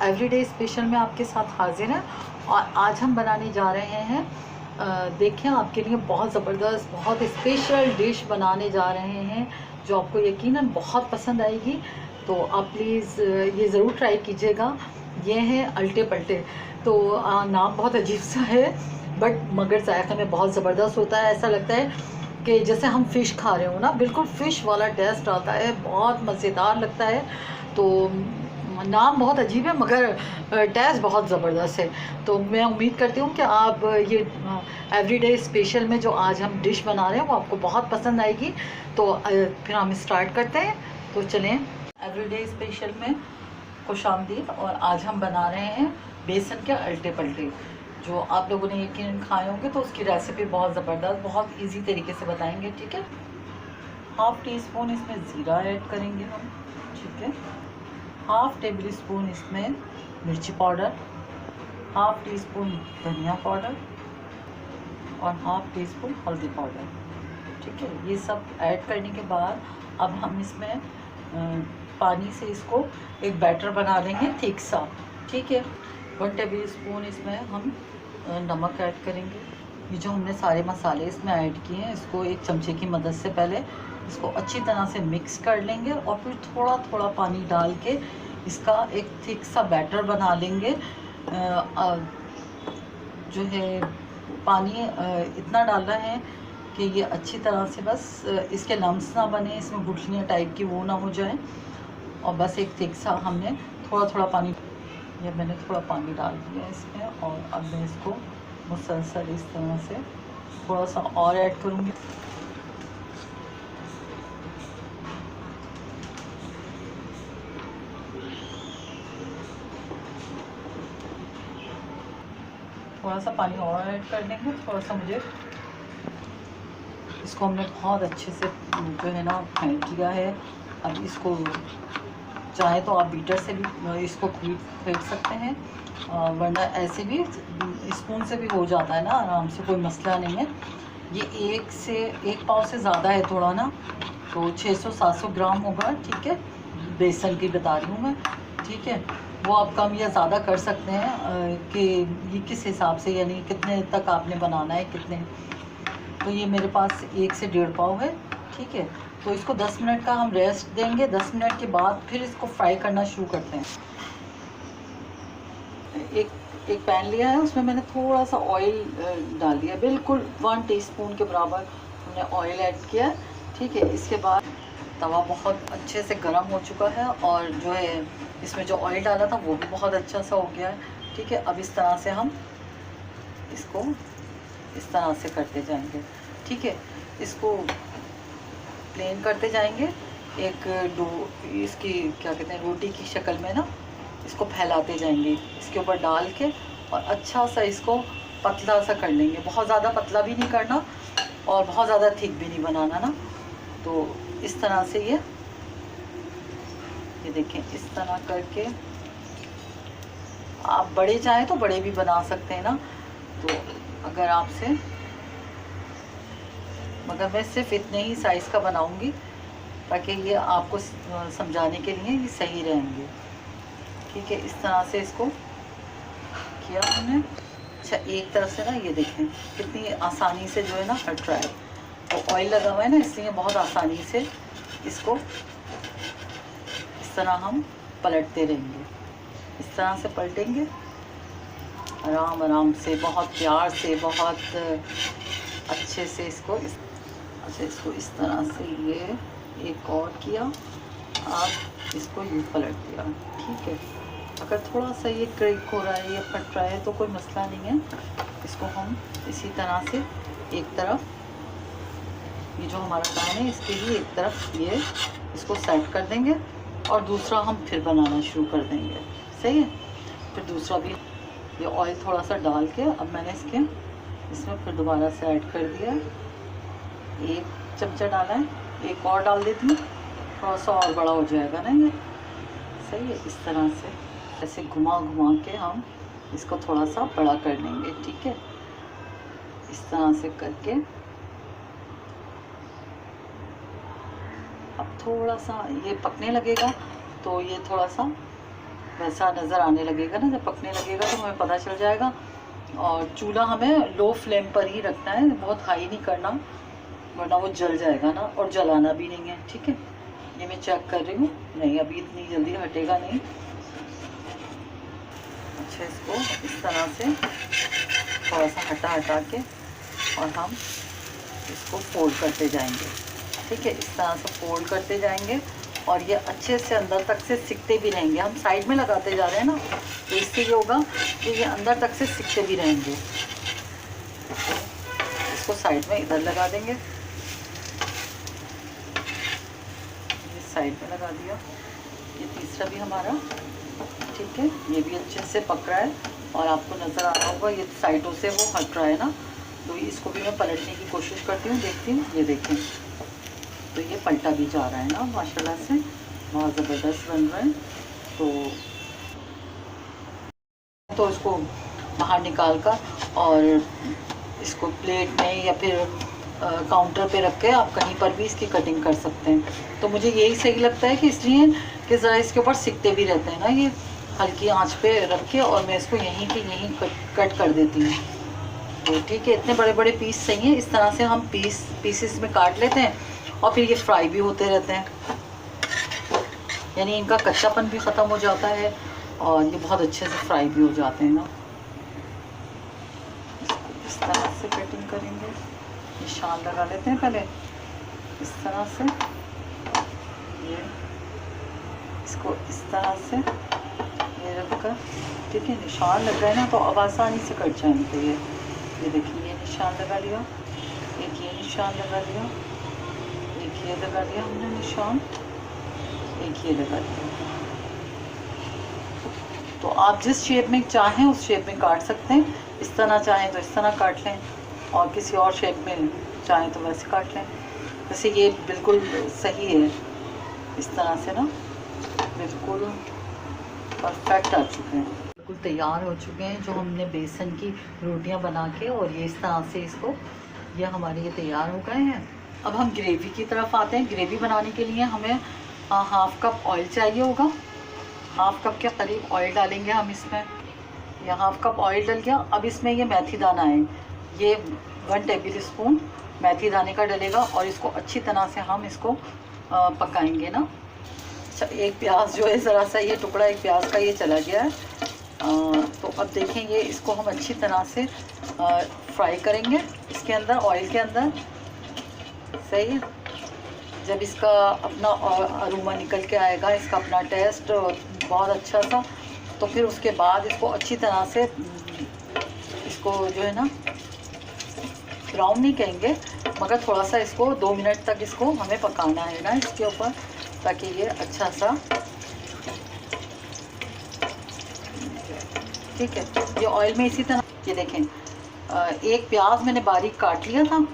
Everyday special में आपके साथ हाजिर हैं और आज हम बनाने जा रहे हैं देखें आपके लिए बहुत ज़बरदस्त बहुत स्पेशल डिश बनाने जा रहे हैं जो आपको यकीनन बहुत पसंद आएगी। तो आप प्लीज़ ये ज़रूर ट्राई कीजिएगा। ये है अल्टे पल्टे। तो नाम बहुत अजीब सा है बट मगर जायका में बहुत ज़बरदस्त होता है। ऐसा लगता है कि जैसे हम फ़िश खा रहे हो ना, बिल्कुल फ़िश वाला टेस्ट आता है, बहुत मज़ेदार लगता है। तो नाम बहुत अजीब है मगर टेस्ट बहुत ज़बरदस्त है। तो मैं उम्मीद करती हूँ कि आप ये एवरीडे स्पेशल में जो आज हम डिश बना रहे हैं वो आपको बहुत पसंद आएगी। तो फिर हम स्टार्ट करते हैं। तो चलें, एवरीडे स्पेशल में खुशामदीद। और आज हम बना रहे हैं बेसन के अल्टे पल्टे जो आप लोगों ने यकीनन खाए होंगे। तो उसकी रेसिपी बहुत ज़बरदस्त, बहुत इजी तरीके से बताएंगे। ठीक है, हाफ़ टी स्पून इसमें ज़ीरा ऐड करेंगे हम। ठीक है, हाफ़ टेबल स्पून इसमें मिर्ची पाउडर, हाफ़ टी स्पून धनिया पाउडर और हाफ़ टी स्पून हल्दी पाउडर। ठीक है, ये सब ऐड करने के बाद अब हम इसमें पानी से इसको एक बैटर बना लेंगे थिक सा। ठीक है, 1 टेबल स्पून इसमें हम नमक ऐड करेंगे। ये जो हमने सारे मसाले इसमें ऐड किए हैं इसको एक चमचे की मदद से पहले इसको अच्छी तरह से मिक्स कर लेंगे और फिर थोड़ा थोड़ा पानी डाल के इसका एक थिक सा बैटर बना लेंगे। जो है पानी इतना डालना है कि ये अच्छी तरह से बस इसके लम्स ना बने, इसमें गुठलियाँ टाइप की वो ना हो जाए। और बस एक थिक सा हमने थोड़ा थोड़ा पानी, ये मैंने थोड़ा पानी डाल दिया इसमें और अब मैं इसको मुसलसल इस तरह से थोड़ा सा और ऐड करूँगी। थोड़ा सा पानी और ऐड कर देंगे। थोड़ा सा मुझे इसको हमने बहुत अच्छे से जो है ना फेंट लिया है। अब इसको चाहे तो आप बीटर से भी इसको फेंट सकते हैं, वरना ऐसे भी स्पून से भी हो जाता है ना आराम से, कोई मसला नहीं है। ये एक पाव से ज़्यादा है थोड़ा ना, तो 600-700 ग्राम होगा। ठीक है, बेसन की बता रही हूँ मैं। ठीक है, वो आप कम या ज़्यादा कर सकते हैं कि ये किस हिसाब से, यानी कितने तक आपने बनाना है कितने। तो ये मेरे पास 1 से 1.5 पाव है। ठीक है, तो इसको 10 मिनट का हम रेस्ट देंगे। 10 मिनट के बाद फिर इसको फ्राई करना शुरू करते हैं। एक पैन लिया है, उसमें मैंने थोड़ा सा ऑयल डाल दिया, बिल्कुल 1 टीस्पून के बराबर हमने ऑयल ऐड किया है। ठीक है, इसके बाद तवा बहुत अच्छे से गर्म हो चुका है और जो है इसमें जो ऑयल डाला था वो भी बहुत अच्छा सा हो गया है। ठीक है, अब इस तरह से हम इसको इस तरह से करते जाएंगे। ठीक है, इसको प्लेन करते जाएंगे। एक डो, इसकी क्या कहते हैं, रोटी की शक्ल में ना इसको फैलाते जाएंगे इसके ऊपर डाल के और अच्छा सा इसको पतला सा कर लेंगे। बहुत ज़्यादा पतला भी नहीं करना और बहुत ज़्यादा थिक भी नहीं बनाना ना। तो इस तरह से ये देखें, इस तरह करके आप बड़े चाहें तो बड़े भी बना सकते हैं ना। तो अगर आपसे, मगर मैं सिर्फ इतने ही साइज़ का बनाऊंगी ताकि ये आपको समझाने के लिए ये सही रहेंगे। ठीक है, इस तरह से इसको किया हमने। अच्छा, एक तरफ से ना ये देखें कितनी आसानी से जो है ना हट रहा है, तो ऑयल लगा हुआ है ना इसलिए बहुत आसानी से इसको इस तरह हम पलटते रहेंगे। इस तरह से पलटेंगे आराम आराम से, बहुत प्यार से, बहुत अच्छे से इसको अच्छा इसको इस तरह से ये एक और किया, आप इसको ये पलट दिया। ठीक है, अगर थोड़ा सा ये क्रैक हो रहा है या फट रहा है तो कोई मसला नहीं है। इसको हम इसी तरह से एक तरफ, ये जो हमारा पैन है इसके लिए एक तरफ ये इसको सेट कर देंगे और दूसरा हम फिर बनाना शुरू कर देंगे। सही है, फिर दूसरा भी ये ऑयल थोड़ा सा डाल के अब मैंने इसमें फिर दोबारा से ऐड कर दिया। 1 चमचा डाला है, एक और डाल देती हूँ, थोड़ा सा और बड़ा हो जाएगा ना ये। सही है, इस तरह से ऐसे घुमा घुमा के हम इसको थोड़ा सा बड़ा कर लेंगे। ठीक है, इस तरह से करके अब थोड़ा सा ये पकने लगेगा तो ये थोड़ा सा वैसा नज़र आने लगेगा ना, जब पकने लगेगा तो हमें पता चल जाएगा। और चूल्हा हमें लो फ्लेम पर ही रखना है, बहुत हाई नहीं करना वरना वो जल जाएगा ना, और जलाना भी नहीं है। ठीक है, ये मैं चेक कर रही हूँ, नहीं अभी इतनी जल्दी हटेगा नहीं। अच्छा, इसको इस तरह से थोड़ा सा हटा के और हम इसको फोल्ड करते जाएंगे। ठीक है, इस तरह से फोल्ड करते जाएंगे और ये अच्छे से अंदर तक से सिकते भी रहेंगे। हम साइड में लगाते जा रहे हैं ना, तो इससे ये होगा कि ये अंदर तक से सिकते भी रहेंगे। इसको साइड में इधर लगा देंगे, ये साइड में लगा दिया। ये तीसरा भी हमारा ठीक है, ये भी अच्छे से पक रहा है और आपको नज़र आ रहा होगा ये साइडों से वो हट रहा है ना। तो इसको भी मैं पलटने की कोशिश करती हूँ, देखती हूँ। ये देखें, तो ये पलटा भी जा रहा है ना माशाल्लाह से, बहुत ज़बरदस्त बन रहा है। तो इसको बाहर निकाल कर और इसको प्लेट में या फिर काउंटर पे रख के आप कहीं पर भी इसकी कटिंग कर सकते हैं। तो मुझे यही सही लगता है कि इसलिए कि ज़रा इसके ऊपर सिकते भी रहते हैं ना, ये हल्की आंच पे रख के और मैं इसको यहीं के यहीं कट कर देती हूँ। तो ठीक है, इतने बड़े बड़े पीस सही हैं। इस तरह से हम पीसेस में काट लेते हैं और फिर ये फ्राई भी होते रहते हैं, यानी इनका कच्चापन भी ख़त्म हो जाता है और ये बहुत अच्छे से फ्राई भी हो जाते हैं ना। इस तरह से कटिंग करेंगे, निशान लगा लेते हैं पहले इस तरह से, ये इसको इस तरह से ये रखकर, ठीक है, निशान लग रहा है ना तो अब आसानी से कट जाएंगे। ये देखिए, ये निशान लगा लिया, एक ये निशान लगा लिया, एक ये लगा लिया हमने निशान, एक ये लगा लिया। तो आप जिस शेप में चाहें उस शेप में काट सकते हैं। इस तरह चाहें तो इस तरह काट लें और किसी और शेप में चाहें तो वैसे काट लें। वैसे ये बिल्कुल सही है, इस तरह से ना बिल्कुल परफेक्ट आ चुके हैं, बिल्कुल तैयार हो चुके हैं जो हमने बेसन की रोटियां बना के। और ये इस तरह से इसको, ये हमारे ये तैयार हो गए हैं। अब हम ग्रेवी की तरफ आते हैं। ग्रेवी बनाने के लिए हमें हाफ़ कप ऑयल चाहिए होगा, हाफ़ कप के करीब ऑयल डालेंगे हम इसमें। यह हाफ़ कप ऑयल डल गया। अब इसमें ये मेथी दाना है, ये 1 टेबल स्पून मेथी दाने का डलेगा और इसको अच्छी तरह से हम इसको पकाएंगे ना। अच्छा, एक प्याज जो है ज़रा सा ये टुकड़ा एक प्याज का ये चला गया है। तो अब देखेंगे इसको हम अच्छी तरह से फ्राई करेंगे इसके अंदर, ऑयल के अंदर। सही है, जब इसका अपना अरोमा निकल के आएगा, इसका अपना टेस्ट बहुत अच्छा सा, तो फिर उसके बाद इसको अच्छी तरह से, इसको जो है ना ब्राउन नहीं कहेंगे मगर थोड़ा सा इसको 2 मिनट तक इसको हमें पकाना है ना इसके ऊपर, ताकि ये अच्छा सा, ठीक है। ये ऑयल में इसी तरह, ये देखें, एक प्याज मैंने बारीक काट लिया था,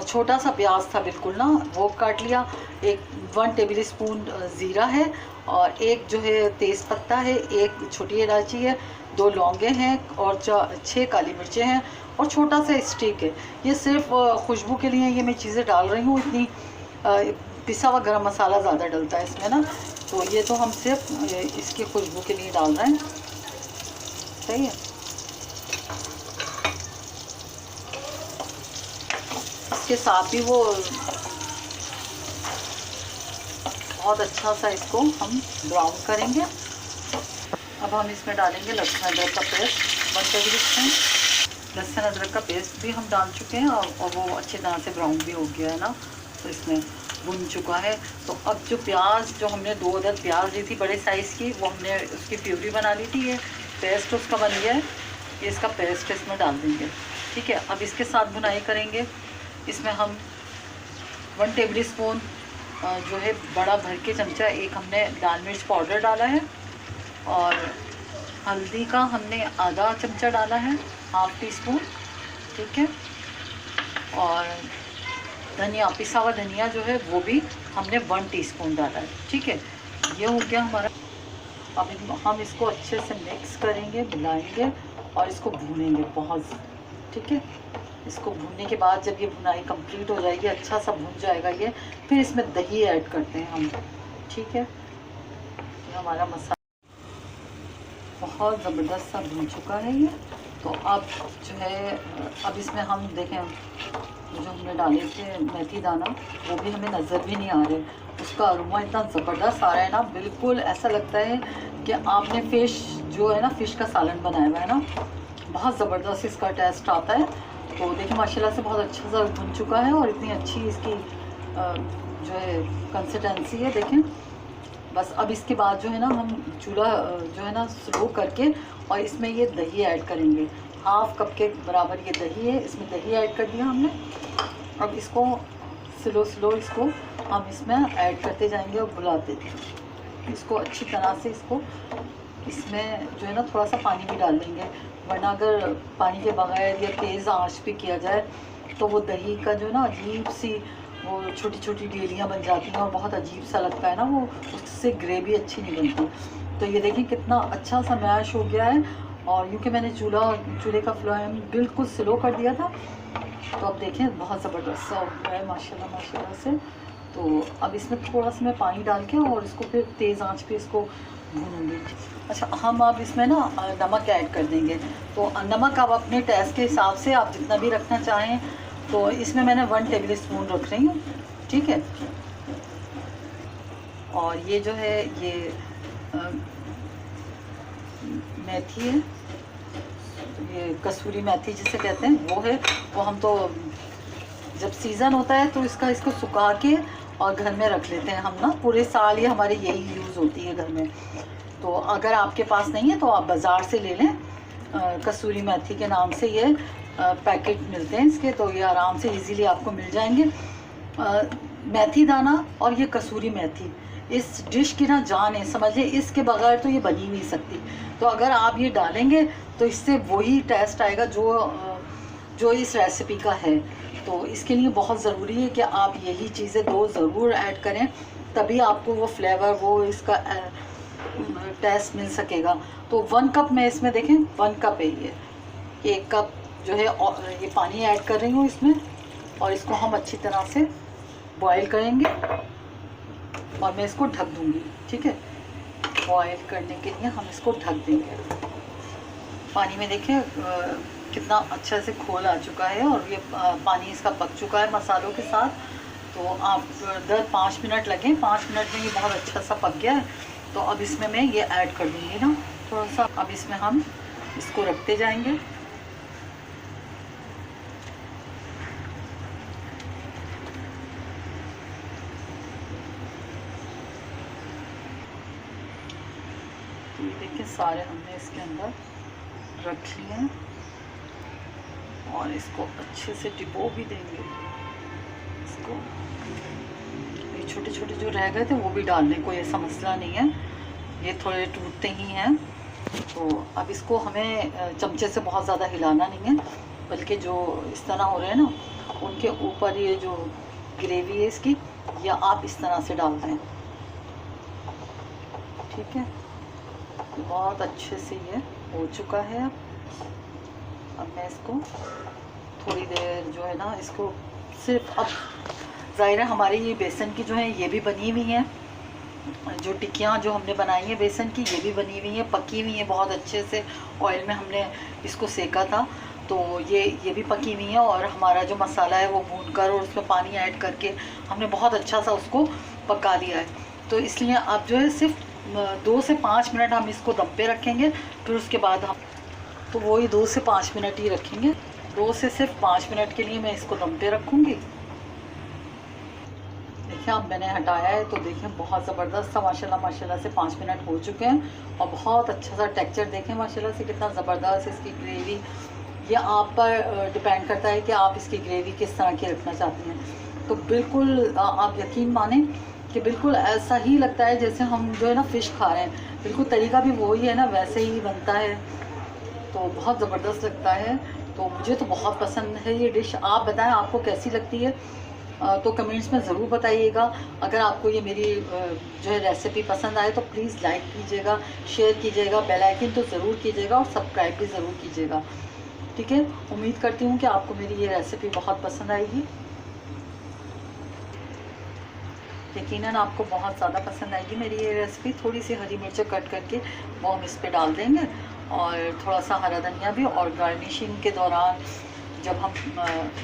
छोटा सा प्याज था बिल्कुल ना, वो काट लिया। 1 टेबल स्पून ज़ीरा है और एक जो है तेज़ पत्ता है, एक छोटी इलायची है, 2 लौंगे हैं और 6 काली मिर्चें हैं और छोटा सा स्टिक है। ये सिर्फ खुशबू के लिए ये मैं चीज़ें डाल रही हूँ। इतनी पिसा हुआ गरम मसाला ज़्यादा डलता है इसमें ना, तो ये तो हम सिर्फ इसकी खुशबू के लिए डाल रहे हैं। सही है, इसके साथ भी वो बहुत अच्छा सा इसको हम ब्राउन करेंगे। अब हम इसमें डालेंगे लहसुन अदरक का पेस्ट, 1 टेबल स्पून लहसुन अदरक का पेस्ट भी हम डाल चुके हैं और वो अच्छी तरह से ब्राउन भी हो गया है ना, तो इसमें भुन चुका है। तो अब जो प्याज, जो हमने 2 अदद प्याज ली थी बड़े साइज़ की, वो हमने उसकी प्यूरी बना ली थी, ये पेस्ट उसका बन गया है। ये इसका पेस्ट इसमें डाल देंगे, ठीक है। अब इसके साथ बुनाई करेंगे। इसमें हम 1 टेबल स्पून जो है बड़ा भर के चमचा एक हमने लाल मिर्च पाउडर डाला है और हल्दी का हमने आधा चमचा डाला है, ½ टीस्पून, ठीक है। और धनिया, पिसा हुआ धनिया जो है वो भी हमने 1 टीस्पून डाला है, ठीक है। ये हो गया हमारा। अब हम इसको अच्छे से मिक्स करेंगे, मिलाएंगे और इसको भूनेंगे बहुत, ठीक है। इसको भूनने के बाद जब ये भुनाई कंप्लीट हो जाएगी, अच्छा सा भुन जाएगा ये, फिर इसमें दही ऐड करते हैं हम, ठीक है। ये हमारा मसाला, बहुत ज़बरदस्त सा भून चुका है ये। तो अब जो है अब इसमें हम देखें जो हमने डाले थे मेथी दाना वो भी हमें नज़र भी नहीं आ रहे, उसका अरोमा इतना ज़बरदस्त आ रहा है ना, बिल्कुल ऐसा लगता है कि आपने फ़िश जो है ना फ़िश का सालन बनाया हुआ है ना, बहुत ज़बरदस्त इसका टेस्ट आता है। तो देखिए माशाल्लाह से बहुत अच्छा सा भुन चुका है और इतनी अच्छी इसकी जो है कंसिस्टेंसी है देखें। बस अब इसके बाद जो है ना हम चूल्हा जो है ना स्लो करके और इसमें ये दही ऐड करेंगे, हाफ कप के बराबर ये दही है, इसमें दही ऐड कर दिया हमने। अब इसको स्लो इसको हम इसमें ऐड करते जाएंगे और बुलाते जाएंगे इसको अच्छी तरह से। इसको इसमें जो है ना थोड़ा सा पानी भी डाल देंगे, वरना अगर पानी के बगैर या तेज़ आंच पे किया जाए तो वो दही का जो है ना अजीब सी वो छोटी छोटी डेलियाँ बन जाती हैं और बहुत अजीब सा लगता है ना, वो उससे ग्रेवी अच्छी नहीं बनती। तो ये देखिए कितना अच्छा सा मैश हो गया है। और यूँ कि मैंने चूल्हे का फ्लेम बिल्कुल स्लो कर दिया था, तो अब देखें बहुत ज़बरदस्त सा हो गया है माशाल्लाह माशाल्लाह से। तो अब इसमें थोड़ा सा मैं पानी डाल के और इसको फिर तेज़ आंच पे इसको भूनूंगी। अच्छा, हम अब इसमें ना नमक ऐड कर देंगे। तो नमक आप अपने टेस्ट के हिसाब से आप जितना भी रखना चाहें, तो इसमें मैंने 1 टेबल स्पून रख रही हूँ, ठीक है। और ये जो है ये मेथी है, ये कसूरी मेथी जिसे कहते हैं वो है। वो हम तो जब सीज़न होता है तो इसको सुखा के और घर में रख लेते हैं हम ना, पूरे साल ये हमारे यही यूज़ होती है घर में। तो अगर आपके पास नहीं है तो आप बाज़ार से ले लें, कसूरी मेथी के नाम से ये पैकेट मिलते हैं इसके, तो ये आराम से इजीली आपको मिल जाएंगे। मेथी दाना और ये कसूरी मेथी इस डिश की ना जान है, समझिए इसके बगैर तो ये बनी नहीं सकती। तो अगर आप ये डालेंगे तो इससे वही टेस्ट आएगा जो इस रेसिपी का है। तो इसके लिए बहुत ज़रूरी है कि आप यही चीज़ें 2 ज़रूर ऐड करें, तभी आपको वो फ्लेवर वो इसका टेस्ट मिल सकेगा। तो 1 कप में इसमें देखें 1 कप है ये, 1 कप जो है और ये पानी ऐड कर रही हूँ इसमें, और इसको हम अच्छी तरह से बॉईल करेंगे और मैं इसको ढक दूँगी, ठीक है। बॉईल करने के लिए हम इसको ढक देंगे। पानी में देखें कितना अच्छा से खोल आ चुका है और ये पानी इसका पक चुका है मसालों के साथ। तो आप 5 मिनट लगे, 5 मिनट में ये बहुत अच्छा सा पक गया है। तो अब इसमें मैं ये ऐड कर दूँगी ना थोड़ा सा। अब इसमें हम इसको रखते जाएंगे। तो ये देखिए सारे हमने इसके अंदर रख लिए हैं और इसको अच्छे से डिबो भी देंगे इसको। ये छोटे छोटे जो रह गए थे वो भी डालने को ऐसा मसला नहीं है, ये थोड़े टूटते ही हैं। तो अब इसको हमें चमचे से बहुत ज़्यादा हिलाना नहीं है, बल्कि जो इस तरह हो रहे हैं ना उनके ऊपर ये जो ग्रेवी है इसकी ये आप इस तरह से डाल दें, ठीक है। बहुत अच्छे से ये हो चुका है। अब मैं इसको थोड़ी देर जो है ना इसको सिर्फ, अब ज़ाहिर है हमारी ये बेसन की जो है ये भी बनी हुई हैं, जो टिक्कियाँ जो हमने बनाई हैं बेसन की ये भी बनी हुई हैं, पकी हुई हैं बहुत अच्छे से। ऑयल में हमने इसको सेका था तो ये भी पकी हुई हैं, और हमारा जो मसाला है वो भून कर और उसमें पानी ऐड करके हमने बहुत अच्छा सा उसको पका लिया है। तो इसलिए अब जो है सिर्फ 2 से 5 मिनट हम इसको दम पे रखेंगे, फिर उसके बाद हम तो वही 2 से 5 मिनट ही रखेंगे। 2 से सिर्फ 5 मिनट के लिए मैं इसको दम पे रखूँगी। देखिए अब मैंने हटाया है तो देखिए बहुत ज़बरदस्त सा माशाल्लाह से 5 मिनट हो चुके हैं और बहुत अच्छा सा टेक्सचर देखें माशाल्लाह से कितना ज़बरदस्त इसकी ग्रेवी। ये आप पर डिपेंड करता है कि आप इसकी ग्रेवी किस तरह की रखना चाहते हैं। तो बिल्कुल आप यकीन मानें कि बिल्कुल ऐसा ही लगता है जैसे हम जो है ना फ़िश खा रहे हैं, बिल्कुल तरीका भी वही है ना, वैसे ही बनता है। तो बहुत ज़बरदस्त लगता है। तो मुझे तो बहुत पसंद है ये डिश। आप बताएं आपको कैसी लगती है, तो कमेंट्स में ज़रूर बताइएगा। अगर आपको ये मेरी जो है रेसिपी पसंद आए तो प्लीज़ लाइक कीजिएगा, शेयर कीजिएगा, बेल आइकन तो ज़रूर कीजिएगा और सब्सक्राइब भी ज़रूर कीजिएगा, ठीक है। उम्मीद करती हूँ कि आपको मेरी ये रेसिपी बहुत पसंद आएगी। यकीनन आपको बहुत ज़्यादा पसंद आएगी मेरी ये रेसिपी। थोड़ी सी हरी मिर्च कट करके वो हम इस पर डाल देंगे और थोड़ा सा हरा धनिया भी, और गार्निशिंग के दौरान जब हम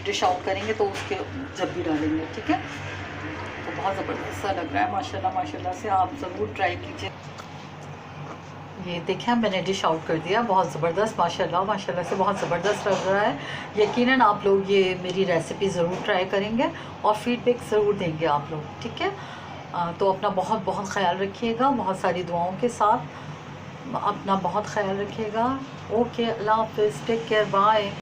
डिश आउट करेंगे तो उसके जब भी डालेंगे, ठीक है। तो बहुत ज़बरदस्त सा लग रहा है माशाल्लाह माशाल्लाह से, आप ज़रूर ट्राई कीजिए। ये देखें मैंने डिश आउट कर दिया, बहुत ज़बरदस्त माशाल्लाह माशाल्लाह से बहुत ज़बरदस्त लग रहा है। यकीनन आप लोग ये मेरी रेसिपी ज़रूर ट्राई करेंगे और फीडबैक ज़रूर देंगे आप लोग, ठीक है। तो अपना बहुत बहुत ख्याल रखिएगा, बहुत सारी दुआओं के साथ अपना बहुत ख्याल रखिएगा। ओके, अल्लाह हाफ़िज़, टेक केयर, बाय।